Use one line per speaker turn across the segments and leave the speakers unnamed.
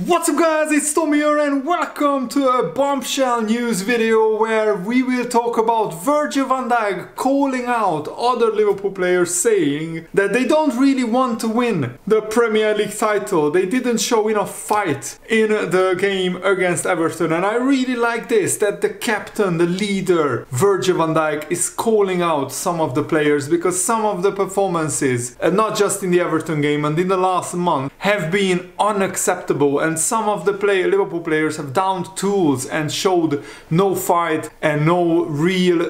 What's up guys, it's Tommy here and welcome to a bombshell news video where we will talk about Virgil van Dijk calling out other Liverpool players saying that they don't really want to win the Premier League title. They didn't show enough fight in the game against Everton, and I really like this, that the captain, the leader, Virgil van Dijk is calling out some of the players because some of the performances, not just in the Everton game and in the last month, have been unacceptable. And some of the Liverpool players have downed tools and showed no fight and no real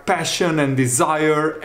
passion and desire.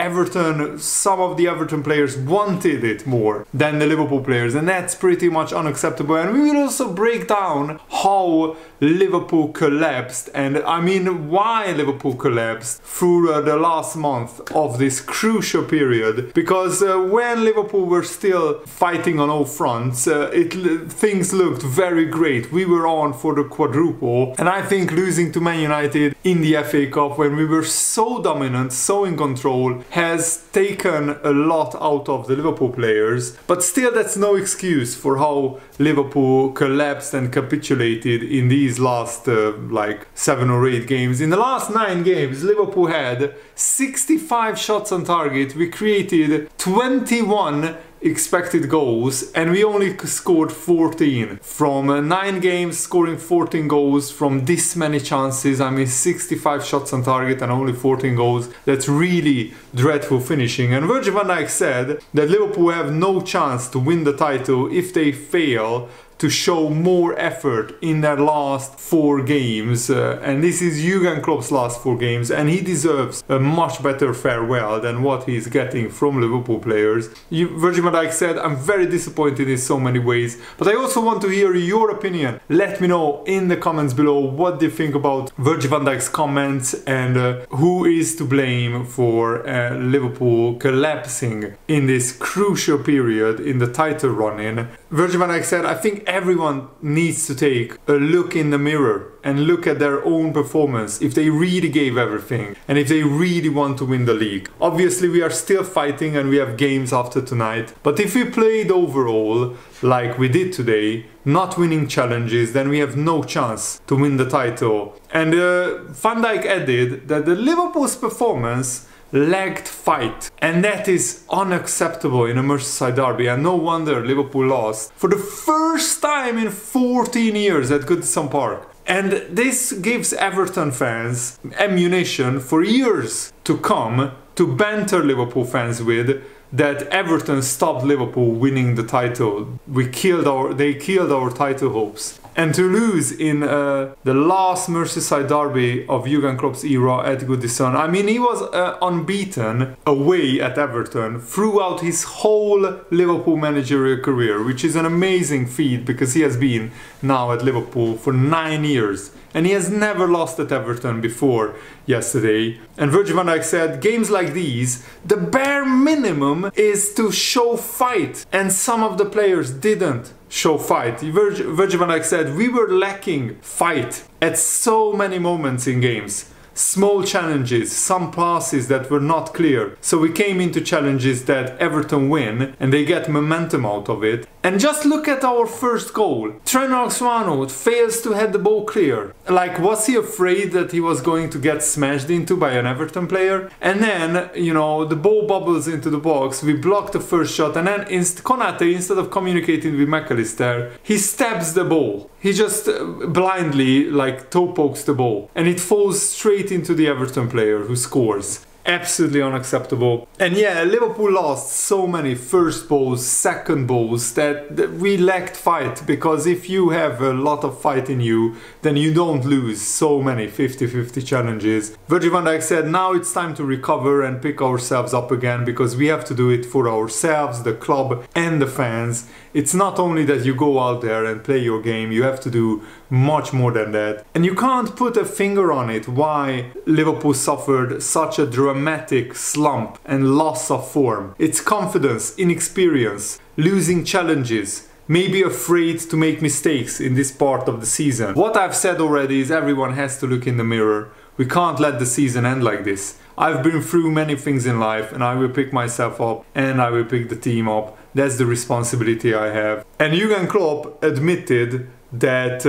Some of the Everton players wanted it more than the Liverpool players, and that's pretty much unacceptable. And we will also break down how Liverpool collapsed, and I mean why Liverpool collapsed through the last month of this crucial period. Because when Liverpool were still fighting on all fronts, things looked very great. We were on for the quadruple, and I think losing to Man United in the FA Cup when we were so dominant, so in control, has taken a lot out of the Liverpool players. But still, that's no excuse for how Liverpool collapsed and capitulated in these last 7 or 8 games. In the last 9 games, Liverpool had 65 shots on target. We created 21 expected goals and we only scored 14. From 9 games, scoring 14 goals from this many chances, I mean 65 shots on target and only 14 goals, that's really dreadful finishing. And Virgil van Dijk said that Liverpool have no chance to win the title if they fail to show more effort in their last 4 games, and this is Jurgen Klopp's last 4 games, and he deserves a much better farewell than what he's getting from Liverpool players. Virgil van Dijk said, "I'm very disappointed in so many ways, but I also want to hear your opinion. Let me know in the comments below what do you think about Virgil van Dijk's comments and who is to blame for Liverpool collapsing in this crucial period in the title run-in." Virgil van Dijk said, "I think everyone needs to take a look in the mirror and look at their own performance, if they really gave everything and if they really want to win the league. Obviously we are still fighting and we have games after tonight, but if we played overall like we did today, not winning challenges, then we have no chance to win the title." And Van Dijk added that the Liverpool's performance lacked fight, and that is unacceptable in a Merseyside derby, and no wonder Liverpool lost for the first time in 14 years at Goodison Park. And this gives Everton fans ammunition for years to come to banter Liverpool fans with, that Everton stopped Liverpool winning the title. They killed our title hopes. And to lose in the last Merseyside derby of Jurgen Klopp's era at Goodison. I mean, he was unbeaten away at Everton throughout his whole Liverpool managerial career, which is an amazing feat because he has been now at Liverpool for 9 years. And he has never lost at Everton before yesterday. And Virgil van Dijk said, games like these, the bare minimum is to show fight. And some of the players didn't show fight. Virgil van Dijk said, we were lacking fight at so many moments in games. Small challenges, some passes that were not clear. So we came into challenges that Everton win and they get momentum out of it. And just look at our first goal. Trent Alexander-Arnold fails to head the ball clear. Was he afraid that he was going to get smashed into by an Everton player? And then, the ball bubbles into the box, we block the first shot, and then Konate, instead of communicating with McAllister, he stabs the ball. He just blindly, toe pokes the ball. And it falls straight into the Everton player who scores. Absolutely unacceptable. And yeah, Liverpool lost so many first balls, second balls, that we lacked fight, because if you have a lot of fight in you, then you don't lose so many 50-50 challenges. Virgil van Dijk said, now it's time to recover and pick ourselves up again, because we have to do it for ourselves, the club and the fans. It's not only that you go out there and play your game, you have to do much more than that. And you can't put a finger on it why Liverpool suffered such a dramatic slump and loss of form. It's confidence, inexperience, losing challenges, maybe afraid to make mistakes in this part of the season. What I've said already is everyone has to look in the mirror. We can't let the season end like this. I've been through many things in life, and I will pick myself up and I will pick the team up. That's the responsibility I have. And Jurgen Klopp admitted that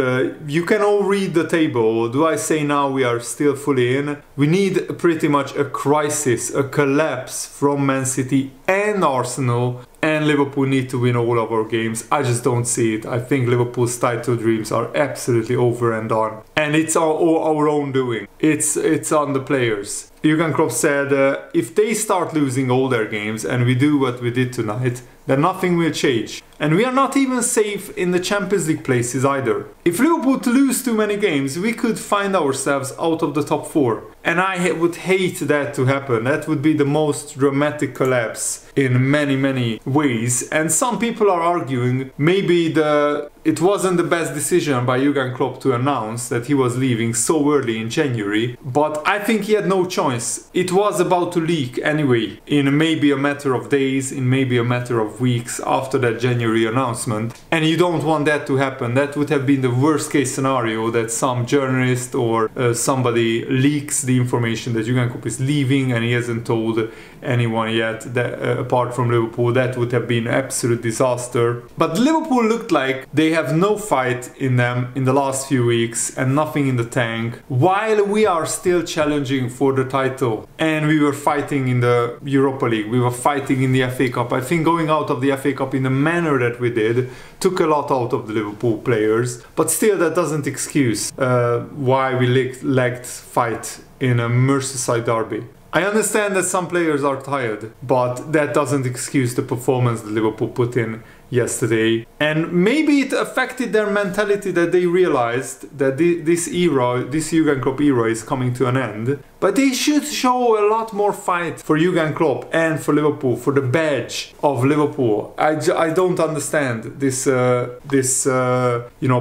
you can all read the table. Do I say now we are still fully in? We need pretty much a crisis, a collapse from Man City and Arsenal, and Liverpool need to win all of our games. I just don't see it. I think Liverpool's title dreams are absolutely over and done. And it's our own doing. It's on the players. Jurgen Klopp said, if they start losing all their games and we do what we did tonight, then nothing will change. And we are not even safe in the Champions League places either. If Liverpool lose too many games, we could find ourselves out of the top 4. And I would hate that to happen. That would be the most dramatic collapse in many ways. And some people are arguing maybe it wasn't the best decision by Jurgen Klopp to announce that he was leaving so early in January. But I think he had no choice. It was about to leak anyway, in maybe a matter of days, in maybe a matter of weeks after that January announcement. And you don't want that to happen. That would have been the worst case scenario, that some journalist or somebody leaks the information that Jurgen Klopp is leaving and he hasn't told anyone yet, that apart from Liverpool. That would have been absolute disaster. But Liverpool looked like they have no fight in them in the last few weeks and nothing in the tank, while we are still challenging for the title. And we were fighting in the Europa League, we were fighting in the FA Cup. I think going out of the FA Cup in the manner that we did took a lot out of the Liverpool players, but still that doesn't excuse why we lacked fight in a Merseyside derby. I understand that some players are tired, but that doesn't excuse the performance that Liverpool put in yesterday. And maybe it affected their mentality, that they realized that this Jurgen Klopp era is coming to an end. But they should show a lot more fight for Jurgen Klopp and for Liverpool, for the badge of Liverpool. I don't understand this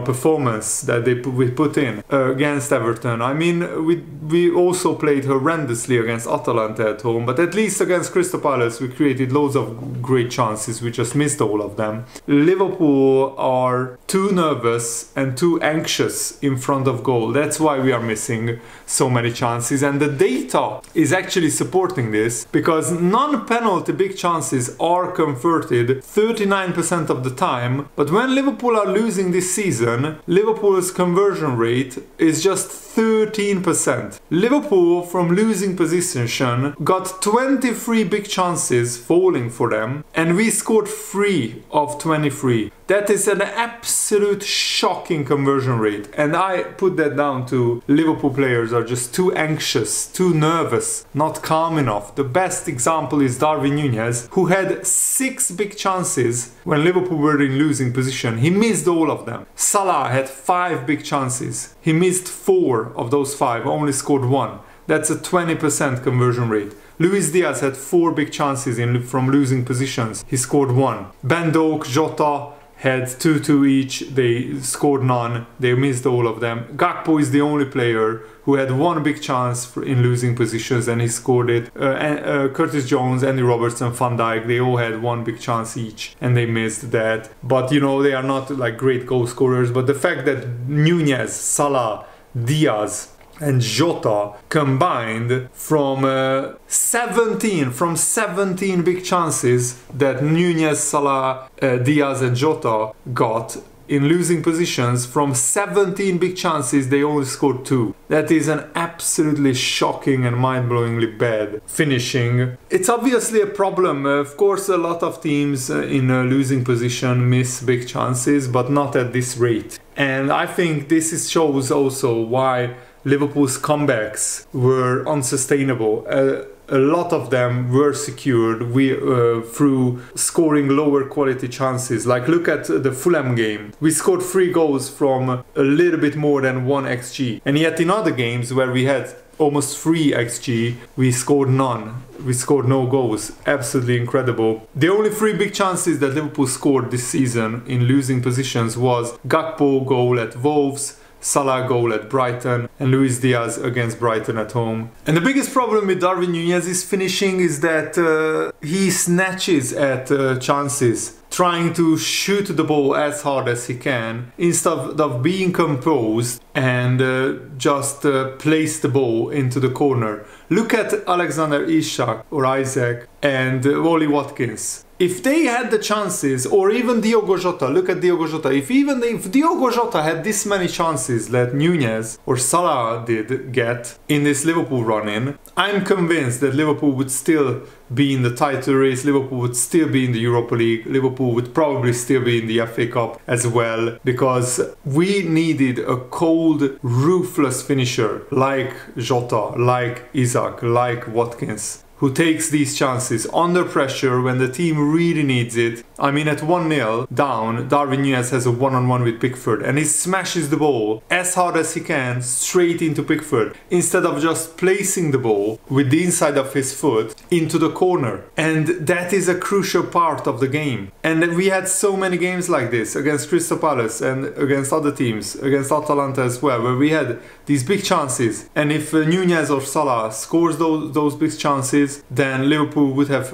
performance that we put in against Everton. I mean, we also played horrendously against Atalanta at home, but at least against Crystal Palace we created loads of great chances. We just missed all of them. Liverpool are too nervous and too anxious in front of goal. That's why we are missing so many chances, and the data is actually supporting this, because non-penalty big chances are converted 39% of the time. But when Liverpool are losing this season, Liverpool's conversion rate is just 13%. Liverpool, from losing position, got 23 big chances falling for them, and we scored 3 of 23. That is an absolute shocking conversion rate, and I put that down to Liverpool players are just too anxious, too nervous, not calm enough. The best example is Darwin Núñez, who had 6 big chances when Liverpool were in losing position. He missed all of them. Salah had 5 big chances. He missed 4 of those 5, only scored 1. That's a 20% conversion rate. Luis Diaz had 4 big chances from losing positions. He scored 1. Ben Doak, Jota had 2 each. They scored none. They missed all of them. Gakpo is the only player who had 1 big chance in losing positions and he scored it. Curtis Jones, Andy Robertson, Van Dijk, they all had 1 big chance each and they missed that. But you know, they are not like great goal scorers. But the fact that Núñez, Salah, Diaz and Jota combined from 17 big chances that Núñez, Salah, Diaz and Jota got in losing positions, from 17 big chances they only scored 2. That is an absolutely shocking and mind-blowingly bad finishing. It's obviously a problem. Of course, a lot of teams in a losing position miss big chances, but not at this rate. And I think this shows also why Liverpool's comebacks were unsustainable. A lot of them were secured through scoring lower quality chances. Like, look at the Fulham game. We scored 3 goals from a little bit more than 1 XG. And yet in other games where we had almost 3 XG, we scored none. We scored no goals. Absolutely incredible. The only 3 big chances that Liverpool scored this season in losing positions was Gakpo goal at Wolves, Salah goal at Brighton and Luis Diaz against Brighton at home. And the biggest problem with Darwin Núñez's finishing is that he snatches at chances, trying to shoot the ball as hard as he can instead of being composed and just place the ball into the corner. Look at Alexander Isak and Ollie Watkins. if they had the chances, or even Diogo Jota, look at Diogo Jota, if Diogo Jota had this many chances that Nunez or Salah did get in this Liverpool run-in, I'm convinced that Liverpool would still be in the title race, Liverpool would still be in the Europa League, Liverpool would probably still be in the FA Cup as well, because we needed a cold, ruthless finisher like Jota, like Isak, like Watkins, who takes these chances under pressure when the team really needs it. I mean, at 1-0 down, Darwin Núñez has a one-on-one with Pickford and he smashes the ball as hard as he can straight into Pickford, instead of just placing the ball with the inside of his foot into the corner. And that is a crucial part of the game. And we had so many games like this against Crystal Palace and against other teams, against Atalanta as well, where we had these big chances. And if Núñez or Salah scores those big chances, then Liverpool would have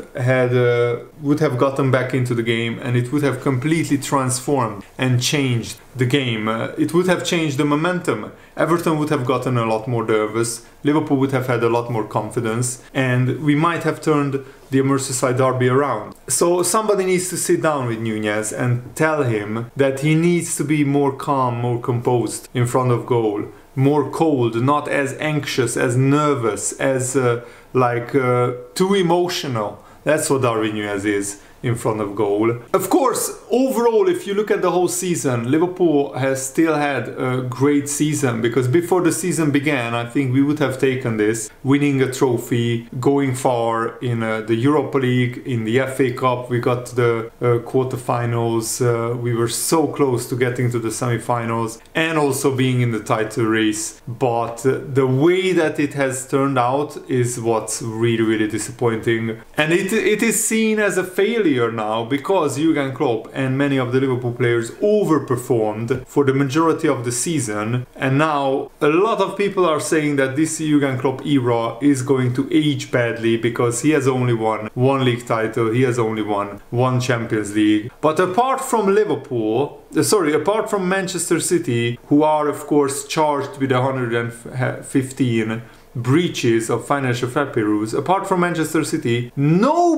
gotten back into the game, and it would have completely transformed and changed the game. It would have changed the momentum. Everton would have gotten a lot more nervous, Liverpool would have had a lot more confidence, and we might have turned the Merseyside derby around. So somebody needs to sit down with Núñez and tell him that he needs to be more calm, more composed in front of goal, more cold, not as anxious, as nervous, as too emotional. That's what Darwin Núñez is in front of goal. Of course, overall, if you look at the whole season, Liverpool has still had a great season, because before the season began, I think we would have taken this, winning a trophy, going far in the Europa League, in the FA Cup, we got to the quarterfinals, we were so close to getting to the semi-finals, and also being in the title race. But the way that it has turned out is what's really, really disappointing. And it is seen as a failure now, because Jurgen Klopp and many of the Liverpool players overperformed for the majority of the season, and now a lot of people are saying that this Jurgen Klopp era is going to age badly, because he has only won one league title, he has only won one Champions League. But apart from apart from Manchester City, who are of course charged with 115 breaches of financial fair play rules, apart from Manchester City, no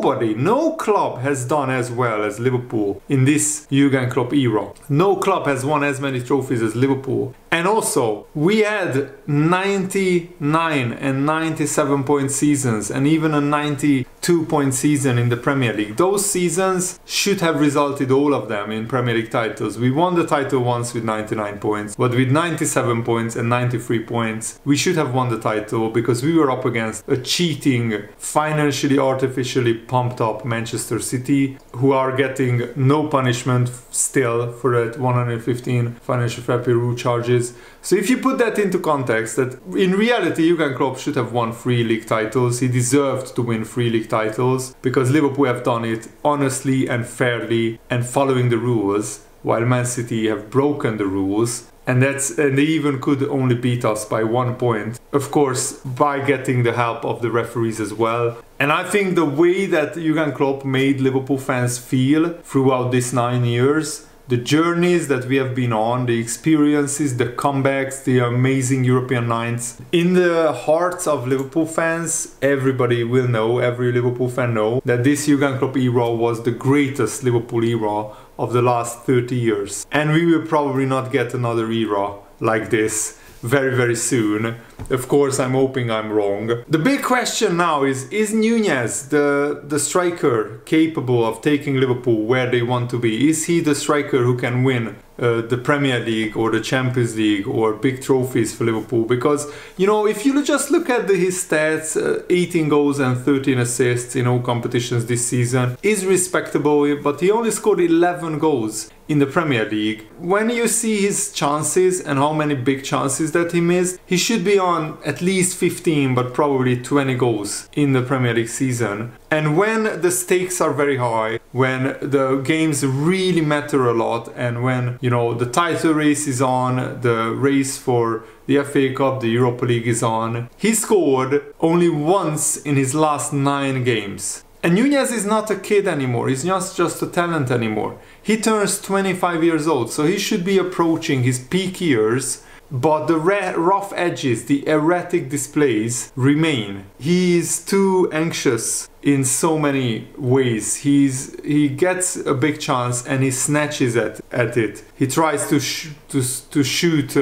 club has done as well as Liverpool in this Jurgen Klopp era. No club has won as many trophies as Liverpool. And also, we had 99 and 97 point seasons, and even a 92 point season in the Premier League. Those seasons should have resulted, all of them, in Premier League titles. We won the title once with 99 points, but with 97 points and 93 points, we should have won the title, because we were up against a cheating, financially, artificially pumped up Manchester City, who are getting no punishment still for that 115 financial fair play rule charges. So if you put that into context, that in reality Jurgen Klopp should have won 3 league titles, he deserved to win 3 league titles, because Liverpool have done it honestly and fairly and following the rules, while Man City have broken the rules. And they even could only beat us by 1 point, of course by getting the help of the referees as well. And I think the way that Jurgen Klopp made Liverpool fans feel throughout these 9 years, the journeys that we have been on, the experiences, the comebacks, the amazing European nights, in the hearts of Liverpool fans, everybody will know, every Liverpool fan know, that this Jurgen Klopp era was the greatest Liverpool era of the last 30 years. And we will probably not get another era like this very, very soon. Of course, I'm hoping I'm wrong. The big question now is Núñez the striker capable of taking Liverpool where they want to be? Is he the striker who can win the Premier League or the Champions League or big trophies for Liverpool? Because, you know, if you just look at his stats, 18 goals and 13 assists in all competitions this season is respectable, but he only scored 11 goals in the Premier League. When you see his chances and how many big chances that he missed, he should be on at least 15 but probably 20 goals in the Premier League season. And when the stakes are very high, when the games really matter a lot, and when, you know, the title race is on, the race for the FA Cup, the Europa League is on, he scored only once in his last 9 games. And Núñez is not a kid anymore, he's not just a talent anymore. He turns 25 years old, so he should be approaching his peak years, but the rough edges, the erratic displays remain. He is too anxious in so many ways. He gets a big chance and he snatches at it. He tries to shoot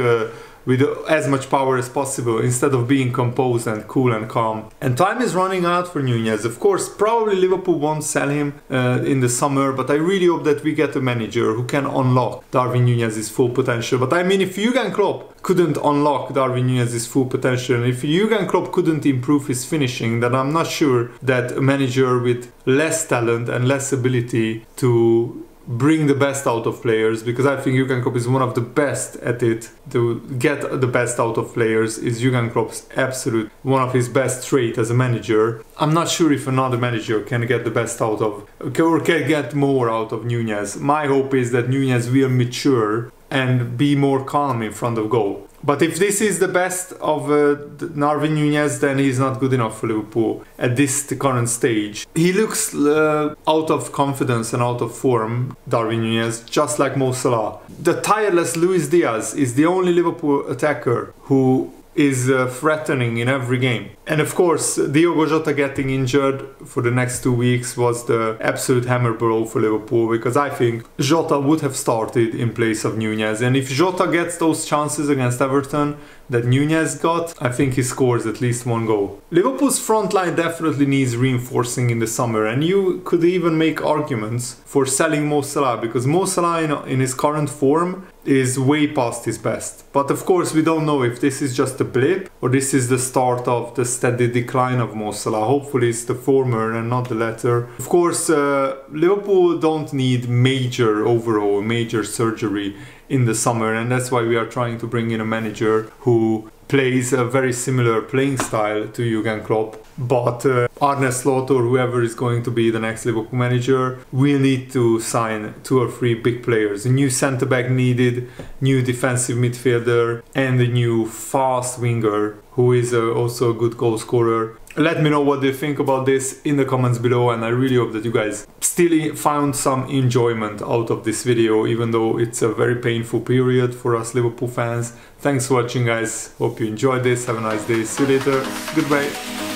with as much power as possible instead of being composed and cool and calm. And time is running out for Nunez. Of course, probably Liverpool won't sell him in the summer, but I really hope that we get a manager who can unlock Darwin Nunez's full potential. But I mean, if Jurgen Klopp couldn't unlock Darwin Nunez's full potential, and if Jurgen Klopp couldn't improve his finishing, then I'm not sure that a manager with less talent and less ability to bring the best out of players, because I think Jurgen Klopp is one of the best at it, to get the best out of players is Jurgen Klopp's absolute, one of his best traits as a manager. I'm not sure if another manager can get the best out of, or can get more out of Nunez. My hope is that Nunez will mature and be more calm in front of goal. But if this is the best of Darwin Nunez, then he's not good enough for Liverpool at this current stage. He looks out of confidence and out of form, Darwin Nunez, just like Mo Salah. The tireless Luis Diaz is the only Liverpool attacker who is threatening in every game. And of course, Diogo Jota getting injured for the next 2 weeks was the absolute hammer blow for Liverpool, because I think Jota would have started in place of Nunez. And if Jota gets those chances against Everton that Nunez got, I think he scores at least one goal. Liverpool's front line definitely needs reinforcing in the summer, and you could even make arguments for selling Mo Salah, because Mo Salah in his current form is way past his best. But of course, we don't know if this is just a blip or this is the start of the steady decline of Mo Salah. Hopefully it's the former and not the latter. Of course, Liverpool don't need major overhaul, major surgery in the summer, and that's why we are trying to bring in a manager who plays a very similar playing style to Jurgen Klopp. But Arne Slot or whoever is going to be the next Liverpool manager will need to sign 2 or 3 big players. A new centre-back needed, new defensive midfielder, and a new fast winger who is also a good goal scorer. Let me know what you think about this in the comments below, and I really hope that you guys still found some enjoyment out of this video, even though it's a very painful period for us Liverpool fans. Thanks for watching, guys. Hope you enjoyed this. Have a nice day. See you later. Goodbye.